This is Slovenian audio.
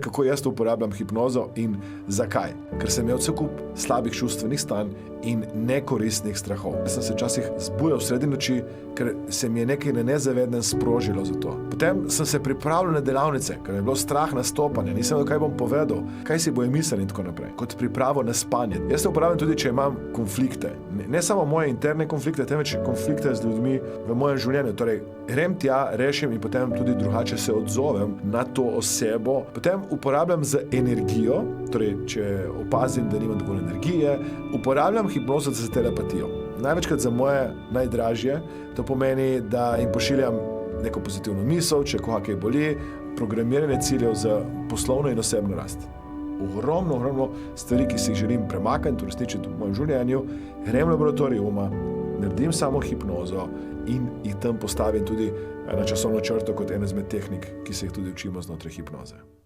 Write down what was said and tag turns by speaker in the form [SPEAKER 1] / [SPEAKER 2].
[SPEAKER 1] Kako jaz uporabljam hipnozo in zakaj? Ker sem imel cel kup slabih čustvenih stanj in nekoristnih strahov. Jaz sem se včasih zbujal sredi noči, ker se mi je nekaj na nezavednem sprožilo za to. Potem sem se pripravljal na delavnice, ker je bilo strah nastopanja, nisem vedel, kaj bom povedal, kaj si bojo mislili in tako naprej. Kot pripravo na spanje. Jaz se uporabljam tudi, če imam konflikte. Ne samo moje interne konflikte, temveč konflikte z ljudmi v mojem življenju. Torej, grem tja, rešim in potem tudi drugače se odzovem na to osebo. Potem uporabljam z energijo, torej, če opazim, da nimam dovolj energije, uporabljam hipnozo za telepatijo. Največkrat za moje najdražje, to pomeni, da jim pošiljam neko pozitivno misel, če koga kaj boli, programiranje ciljev za poslovno in osebno rast. Ogromno stvari, ki si jih želim premakniti, uresničiti v mojem življenju, grem v laboratorij uma, naredim samo hipnozo in jih tam postavim tudi na časovno črto kot ena izmed tehnik, ki se jih tudi učimo znotraj hipnoze.